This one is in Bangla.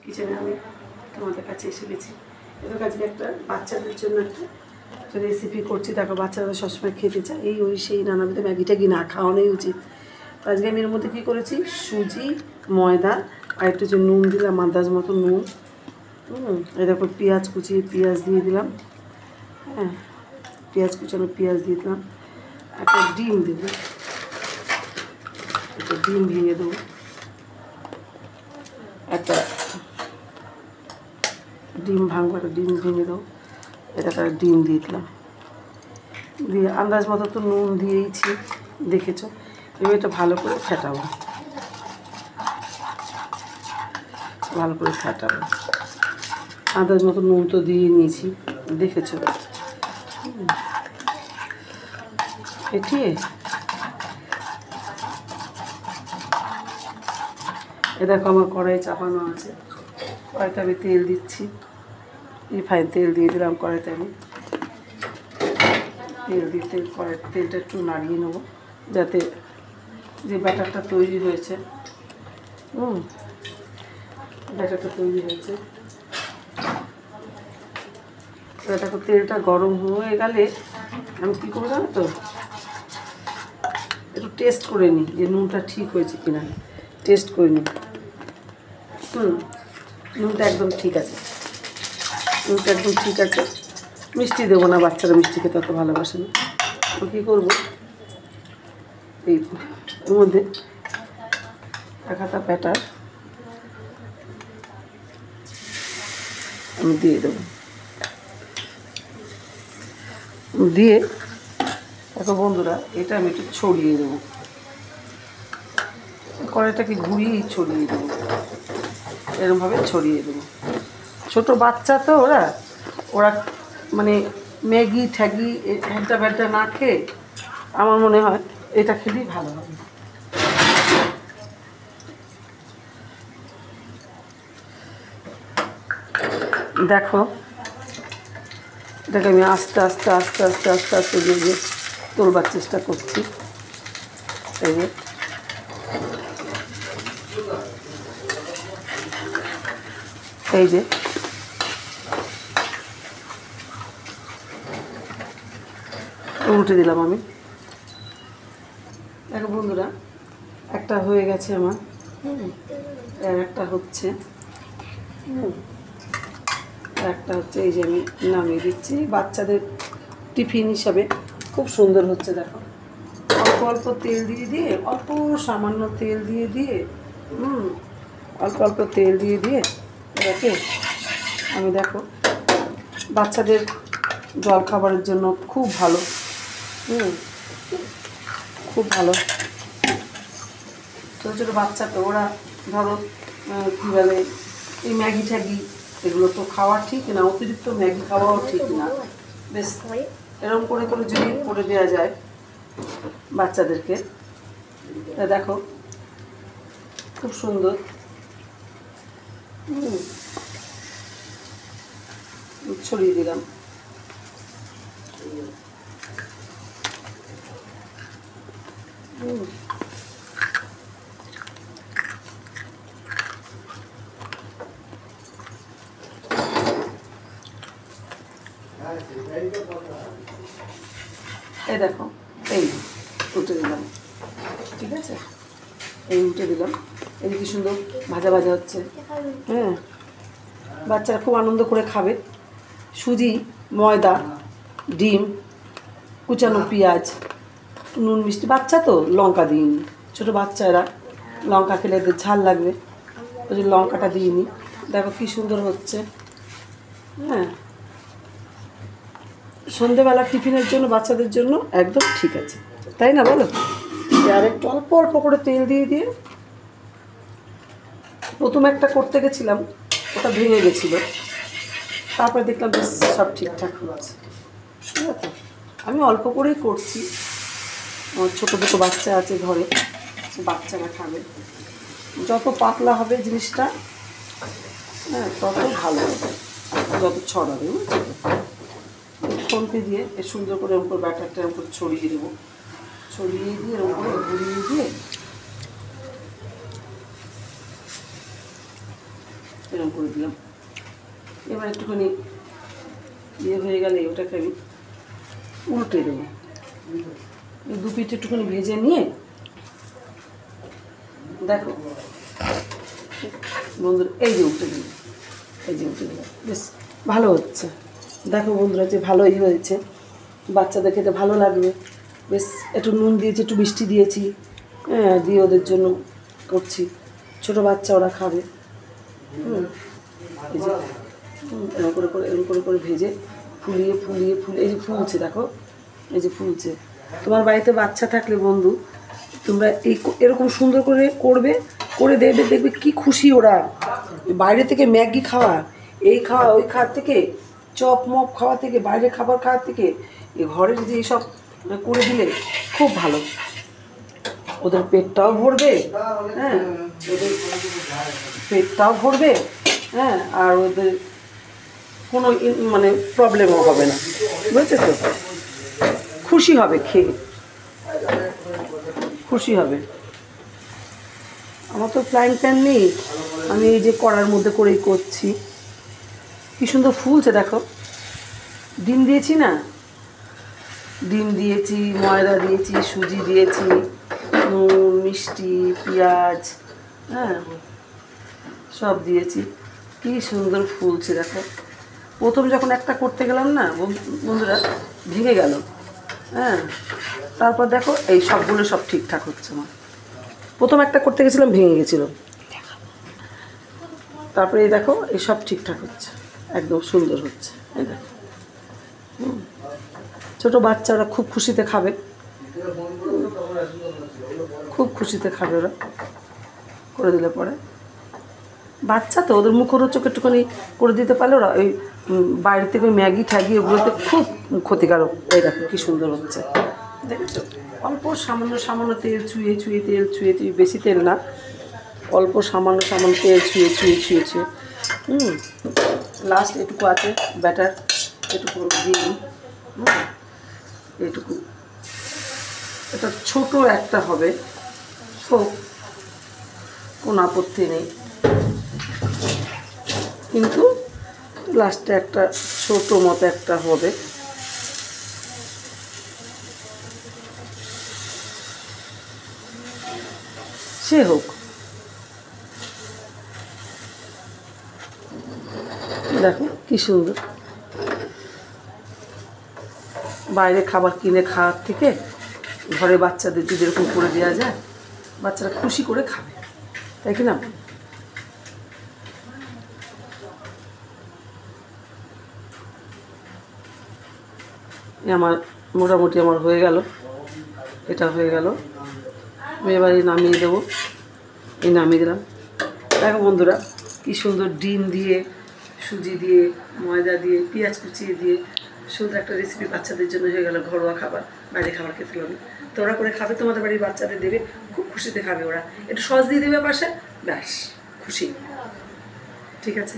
কিচেনে আমি তোমাদের কাছে এসে গেছি। এবার আজকে একটা বাচ্চাদের জন্য একটা রেসিপি করছি। দেখো বাচ্চারা সবসময় খেতে চায় এই ওই সেই নানাবিধ ম্যাগিটা কি না খাওয়ানোই উচিত। আজকে আমি এর মধ্যে কী করেছি, সুজি, ময়দা আর একটু যে নুন দিলাম, আন্দাজ মতো নুন। এই দেখো পেঁয়াজ কুচিয়ে পেঁয়াজ দিয়ে দিলাম, হ্যাঁ পেঁয়াজ কুচানো পেঁয়াজ দিয়ে দিলাম, একটা ডিম দেবো, একটা ডিম ভেঙে দেবো, একটা ডিম ভাঙবো, একটা ডিম ভেঙে দেবো, এটা একটা ডিম দিয়ে দিলাম, দিয়ে আন্দাজ মতো তো নুন দিয়েইছি দেখেছো। এবার এটা ভালো করে ফেটাবো, ভালো করে ফেটাবো, আন্দাজ মতো নুন তো দিয়ে নিয়েছি দেখেছো। ফেটিয়ে এ দেখো আমার কড়াই চাপানো আছে, কড়াইতে আমি তেল দিচ্ছি, রিফাইন তেল দিয়ে দিলাম কড়াইতে। আমি তেল দিতে তেলটা একটু নাড়িয়ে নেবো যাতে যে ব্যাটারটা তৈরি হয়েছে, ব্যাটারটা তৈরি হয়েছে, দেখো তেলটা গরম হয়ে গেলে আমি কী করবো জানো তো, একটু টেস্ট করে নিই যে নুনটা ঠিক হয়েছে কিনা, টেস্ট করে নিই। নুনটা একদম ঠিক আছে, নুনটা একদম ঠিক আছে। মিষ্টি দেবো না, বাচ্চারা মিষ্টি খেতে অত ভালোবাসে না। তো কী করবো, এই এর মধ্যে এক হাতা ব্যাটার আমি দিয়ে দেবো, দিয়ে দেখো বন্ধুরা এটা আমি একটু ছড়িয়ে দেবো, কড়াইটাকে ঘুরিয়েই ছড়িয়ে দেবো, এরকমভাবে ছড়িয়ে দেবো। ছোটো বাচ্চা তো ওরা মানে ম্যাগি ঠ্যাগি হ্যাড্ডা ব্যাড্ডা না খেয়ে আমার মনে হয় এটা খেলেই ভালো হবে। দেখো এটাকে আমি আস্তে আস্তে আস্তে আস্তে আস্তে আস্তে দিয়ে তোলবার চেষ্টা করছি। এই যে এই যে উল্টে দিলাম আমি। দেখো বন্ধুরা একটা হয়ে গেছে আমার, একটা হচ্ছে, একটা হচ্ছে এই যে আমি নামিয়ে দিচ্ছি। বাচ্চাদের টিফিন হিসাবে খুব সুন্দর হচ্ছে। দেখো অল্প অল্প তেল দিয়ে দিয়ে, অল্প সামান্য তেল দিয়ে দিয়ে, অল্প অল্প তেল দিয়ে দিয়ে এটাকে আমি দেখো বাচ্চাদের জল খাবারের জন্য খুব ভালো, খুব ভালো। ছোটো ছোটো বাচ্চা তো ওরা ধরো কী বলে এই ম্যাগি ট্যাগি এগুলো তো খাওয়া ঠিক না, অতিরিক্ত ম্যাগি খাওয়াও ঠিক না। বেশ এরকম করে করে যদি করে দেওয়া যায় বাচ্চাদেরকে, তা দেখো খুব সুন্দর। ছড়িয়ে দিলাম, এই দেখো এই উল্টে দিলাম, ঠিক আছে, এই উল্টে দিলাম। এই কি সুন্দর ভাজা ভাজা হচ্ছে, হ্যাঁ বাচ্চারা খুব আনন্দ করে খাবে। সুজি, ময়দা, ডিম, কুচানো পেঁয়াজ, নুন মিষ্টি, বাচ্চা তো লঙ্কা দিইনি, ছোটো বাচ্চারা লঙ্কা খেলে এদের ঝাল লাগবে, ওই যে লঙ্কাটা দিইনি। দেখো কী সুন্দর হচ্ছে, হ্যাঁ সন্ধেবেলা টিফিনের জন্য বাচ্চাদের জন্য একদম ঠিক আছে, তাই না বলো। আর একটু অল্প অল্প করে তেল দিয়ে দিয়ে, প্রথম একটা করতে গেছিলাম ওটা ভেঙে গেছিলো, তারপরে দেখলাম বেশ সব ঠিকঠাক হচ্ছে, ঠিক আছে। আমি অল্প করেই করছি, আমার ছোটো দুটো বাচ্চা আছে ঘরে, বাচ্চারা খাবে। যত পাতলা হবে জিনিসটা, হ্যাঁ তত ভালো হবে, যত ছড়াবে, খুন্তি দিয়ে এ সুন্দর করে ওর উপর ব্যাটারটা ওর উপর ছড়িয়ে দেবো, ছড়িয়ে দিয়ে ওর উপরে ঘুরিয়ে দিয়ে এরকম করে দিলাম। এবার একটুখানি ইয়ে হয়ে গেলে ওটাকে আমি উল্টে দেবো। এই দু পিঠ একটুখানি ভেজে নিয়ে দেখো বন্ধুরা, এই যে উল্টে দিলাম, এই যে উল্টে দিলাম, বেশ ভালো হচ্ছে। দেখো বন্ধুরা যে ভালোই হয়েছে, বাচ্চাদের খেতে ভালো লাগবে। বেশ একটু নুন দিয়েছি, একটু মিষ্টি দিয়েছি, হ্যাঁ, দিয়ে ওদের জন্য করছি। ছোটো বাচ্চা ওরা খাবে। এই যে এরকম করে করে ভেজে ফুলিয়ে এই যে ফুলছে, দেখো এই যে ফুলছে। তোমার বাড়িতে বাচ্চা থাকলে বন্ধু তোমরা এরকম সুন্দর করে করবে, করে দেখবে কি খুশি ওরা। বাইরে থেকে ম্যাগি খাওয়া, এই খাওয়া, ওই খাওয়ার থেকে, চপ মপ খাওয়া থেকে, বাইরের খাবার খাওয়ার থেকে এই ঘরের যে এইসব করে দিলে খুব ভালো। ওদের পেটটাও ভরবে, হ্যাঁ, ওদের পেটটাও ভরবে, হ্যাঁ, আর ওদের কোনো মানে প্রবলেমও হবে না, বুঝেছো তো? খুশি হবে খেয়ে, খুশি হবে। আমার তো ফ্রাইং প্যান নেই, আমি এই যে কড়ার মধ্যে করেই করছি। কি সুন্দর ফুলছে দেখো। ডিম দিয়েছি না, ডিম দিয়েছি, ময়দা দিয়েছি, সুজি দিয়েছি, নুন, মিষ্টি, পেঁয়াজ, হ্যাঁ, সব দিয়েছি। কি সুন্দর ফুলছে দেখো। প্রথম যখন একটা করতে গেলাম না বন্ধুরা, ভেঙে গেল, হ্যাঁ, তারপর দেখো এই সবগুলো সব ঠিকঠাক হচ্ছে। আমার প্রথম একটা করতে গেছিলাম, ভেঙে গেছিলো, তারপরে এই দেখো এই সব ঠিকঠাক হচ্ছে, একদম সুন্দর হচ্ছে। এই দেখো ছোটো বাচ্চা, ওরা খুব খুশিতে খাবে, খুব খুশিতে খাবে ওরা করে দিলে পরে। বাচ্চা তো, ওদের মুখরোচক একটুখানি করে দিতে পারলে ওরা ওই বাইরে থেকে ওই ম্যাগি ঠ্যাগি ওগুলোতে খুব ক্ষতিকারক। এই দেখো কী সুন্দর হচ্ছে, দেখেছো? অল্প সামান্য তেল ছুঁয়ে, বেশি তেল না, অল্প সামান্য তেল ছুঁয়ে লাস্ট এটুকু আছে ব্যাটার, এটুকু দিয়ে দিই, এটুকু। এটা ছোট একটা হবে, হোক, কোনো আপত্তি নেই, কিন্তু লাস্টে একটা ছোট মতো একটা হবে। সে হোক, দেখো কি সুন্দর। বাইরে খাবার কিনে খাওয়ার থেকে ঘরে বাচ্চাদের যদি এরকম করে দেওয়া যায়, বাচ্চারা খুশি করে খাবে, তাই কি না? আমার মোটামুটি আমার হয়ে গেল, এটা হয়ে গেল। আমি এবারে নামিয়ে দেবো, এই নামিয়ে দিলাম। দেখো বন্ধুরা কি সুন্দর ডিম দিয়ে, সুজি দিয়ে, ময়দা দিয়ে, পেঁয়াজ কুচিয়ে দিয়ে সুন্দর একটা রেসিপি বাচ্চাদের জন্য হয়ে গেল। ঘরোয়া খাবার, বাইরে খাবার খেতে হবে, তো ওরা করে খাবে, তোমাদের বাড়ির বাচ্চাদের দেবে, খুব খুশিতে খাবে ওরা। একটু সস দিয়ে দেবে পাশে, ব্যাস খুশি। ঠিক আছে।